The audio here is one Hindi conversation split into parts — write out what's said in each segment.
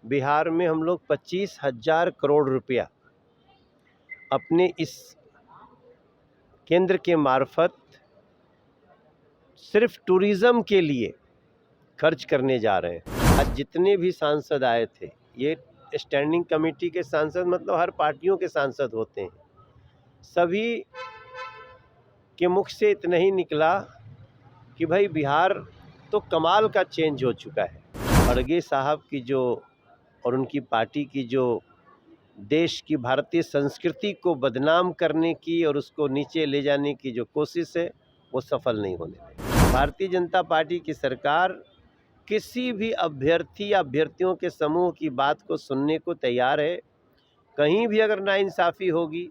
बिहार में हम लोग 25,000 करोड़ रुपया अपने इस केंद्र के मार्फत सिर्फ टूरिज़्म के लिए खर्च करने जा रहे हैं। आज जितने भी सांसद आए थे, ये स्टैंडिंग कमेटी के सांसद मतलब हर पार्टियों के सांसद होते हैं, सभी के मुख से इतना ही निकला कि भाई बिहार तो कमाल का चेंज हो चुका है। खड़गे साहब की जो और उनकी पार्टी की जो देश की भारतीय संस्कृति को बदनाम करने की और उसको नीचे ले जाने की जो कोशिश है वो सफल नहीं होने देगी। भारतीय जनता पार्टी की सरकार किसी भी अभ्यर्थी या अभ्यर्थियों के समूह की बात को सुनने को तैयार है। कहीं भी अगर नाइंसाफ़ी होगी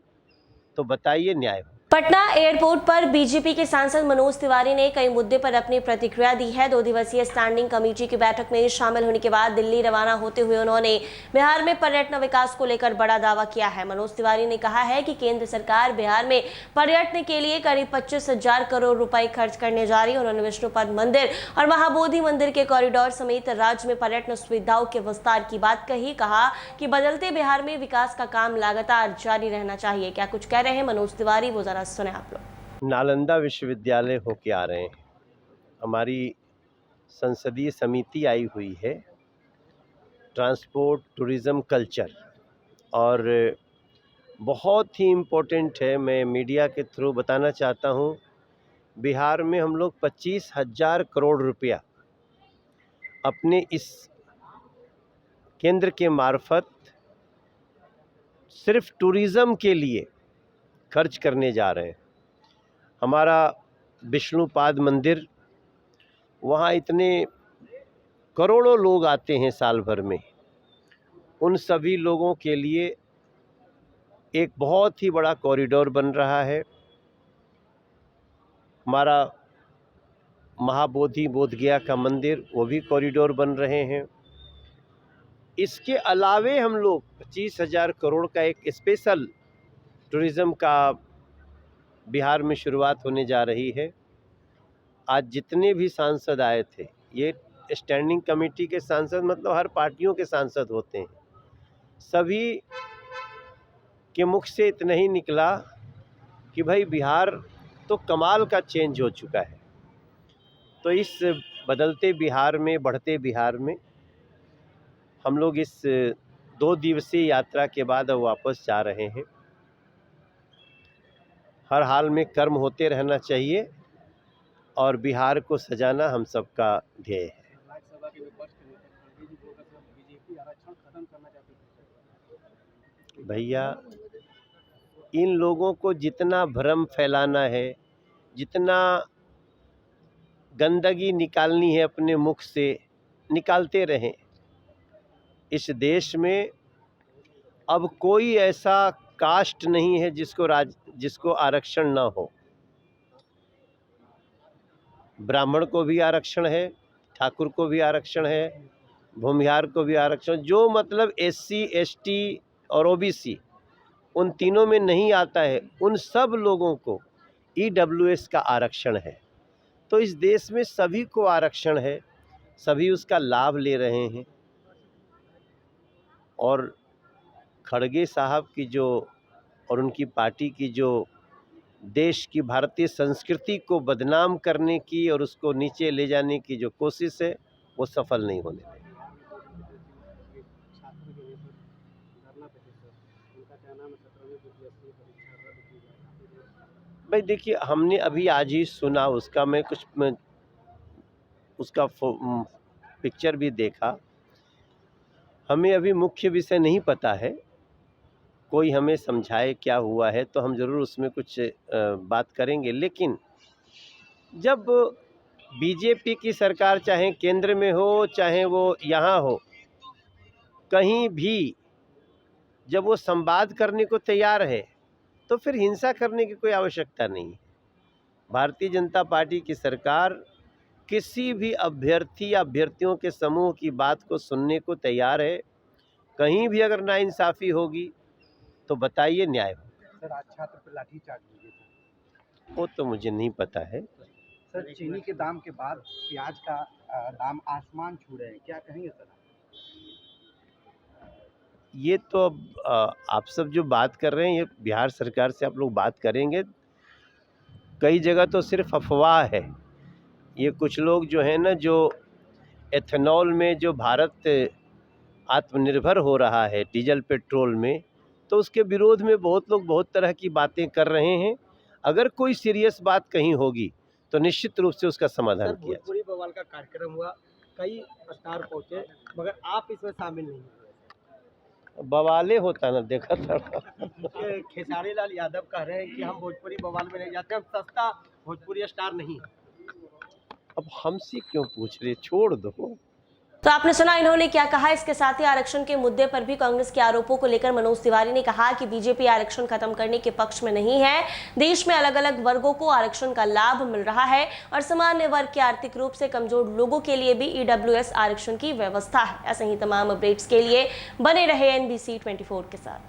तो बताइए, न्याय हो। पटना एयरपोर्ट पर बीजेपी के सांसद मनोज तिवारी ने कई मुद्दे पर अपनी प्रतिक्रिया दी है। 2 दिवसीय स्टैंडिंग कमेटी की बैठक में शामिल होने के बाद दिल्ली रवाना होते हुए उन्होंने बिहार में पर्यटन विकास को लेकर बड़ा दावा किया है। मनोज तिवारी ने कहा है कि केंद्र सरकार बिहार में पर्यटन के लिए करीब 25,000 करोड़ रुपए खर्च करने जा रही है। उन्होंने विष्णुपद मंदिर और महाबोधि मंदिर के कॉरिडोर समेत राज्य में पर्यटन सुविधाओं के विस्तार की बात कही। कहा कि बदलते बिहार में विकास का काम लगातार जारी रहना चाहिए। क्या कुछ कह रहे हैं मनोज तिवारी, वो सुने आप लोग। नालंदा विश्वविद्यालय होके आ रहे हैं। हमारी संसदीय समिति आई हुई है, ट्रांसपोर्ट टूरिज़्म कल्चर, और बहुत ही इम्पोर्टेंट है। मैं मीडिया के थ्रू बताना चाहता हूँ, बिहार में हम लोग 25,000 करोड़ रुपया अपने इस केंद्र के मार्फत सिर्फ टूरिज़्म के लिए खर्च करने जा रहे हैं। हमारा विष्णुपाद मंदिर, वहाँ इतने करोड़ों लोग आते हैं साल भर में, उन सभी लोगों के लिए एक बहुत ही बड़ा कॉरिडोर बन रहा है। हमारा महाबोधि बोधगया का मंदिर, वो भी कॉरिडोर बन रहे हैं। इसके अलावे हम लोग 25,000 करोड़ का एक स्पेशल टूरिज़्म का बिहार में शुरुआत होने जा रही है। आज जितने भी सांसद आए थे, ये स्टैंडिंग कमेटी के सांसद मतलब हर पार्टियों के सांसद होते हैं, सभी के मुख से इतना ही निकला कि भाई बिहार तो कमाल का चेंज हो चुका है। तो इस बदलते बिहार में, बढ़ते बिहार में हम लोग इस 2 दिवसीय यात्रा के बाद अब वापस जा रहे हैं। हर हाल में कर्म होते रहना चाहिए और बिहार को सजाना हम सबका ध्येय है। भैया, इन लोगों को जितना भ्रम फैलाना है, जितना गंदगी निकालनी है अपने मुख से, निकालते रहें। इस देश में अब कोई ऐसा कास्ट नहीं है जिसको आरक्षण ना हो। ब्राह्मण को भी आरक्षण है, ठाकुर को भी आरक्षण है, भूमिहार को भी आरक्षण, जो मतलब SC ST और OBC उन तीनों में नहीं आता है, उन सब लोगों को EWS का आरक्षण है। तो इस देश में सभी को आरक्षण है, सभी उसका लाभ ले रहे हैं। और खड़गे साहब की जो और उनकी पार्टी की जो देश की भारतीय संस्कृति को बदनाम करने की और उसको नीचे ले जाने की जो कोशिश है वो सफल नहीं होने देगी। भाई देखिए, हमने अभी आज ही सुना, उसका उसका पिक्चर भी देखा। हमें अभी मुख्य विषय नहीं पता है, कोई हमें समझाए क्या हुआ है तो हम ज़रूर उसमें कुछ बात करेंगे। लेकिन जब बीजेपी की सरकार चाहे केंद्र में हो चाहे वो यहाँ हो, कहीं भी जब वो संवाद करने को तैयार है तो फिर हिंसा करने की कोई आवश्यकता नहीं है। भारतीय जनता पार्टी की सरकार किसी भी अभ्यर्थी या अभ्यर्थियों के समूह की बात को सुनने को तैयार है। कहीं भी अगर नाइंसाफ़ी होगी तो बताइए, न्याय हो। सर, आज छात्र पर लाठीचार्ज हुई है। वो तो मुझे नहीं पता है। सर, चीनी के दाम के बाद प्याज का दाम आसमान छू रहे हैं, क्या कहेंगे सर? ये तो अब आप सब जो बात कर रहे हैं, ये बिहार सरकार से आप लोग बात करेंगे। कई जगह तो सिर्फ अफवाह है। ये कुछ लोग जो है ना, जो एथेनॉल में जो भारत आत्मनिर्भर हो रहा है डीजल पेट्रोल में, तो उसके विरोध में बहुत लोग बहुत तरह की बातें कर रहे हैं। अगर कोई सीरियस बात कहीं होगी तो निश्चित रूप से उसका समाधान सर, किया जाए। भोजपुरी बवाल का कार्यक्रम हुआ, कई स्टार पहुंचे, मगर आप इसमें शामिल नहीं हुए। बवाले होता ना, देखा था। खेसारी लाल यादव कह रहे हैं कि हम भोजपुरी बवाल में नहीं जाते, हम सस्ता भोजपुरी स्टार नहीं। अब हमसे क्यों पूछ रहे, छोड़ दो। तो आपने सुना इन्होंने क्या कहा। इसके साथ ही आरक्षण के मुद्दे पर भी कांग्रेस के आरोपों को लेकर मनोज तिवारी ने कहा कि बीजेपी आरक्षण खत्म करने के पक्ष में नहीं है। देश में अलग अलग वर्गों को आरक्षण का लाभ मिल रहा है और सामान्य वर्ग के आर्थिक रूप से कमजोर लोगों के लिए भी ईडब्ल्यूएस आरक्षण की व्यवस्था है। ऐसे ही तमाम अपडेट्स के लिए बने रहे NBC 24 के साथ।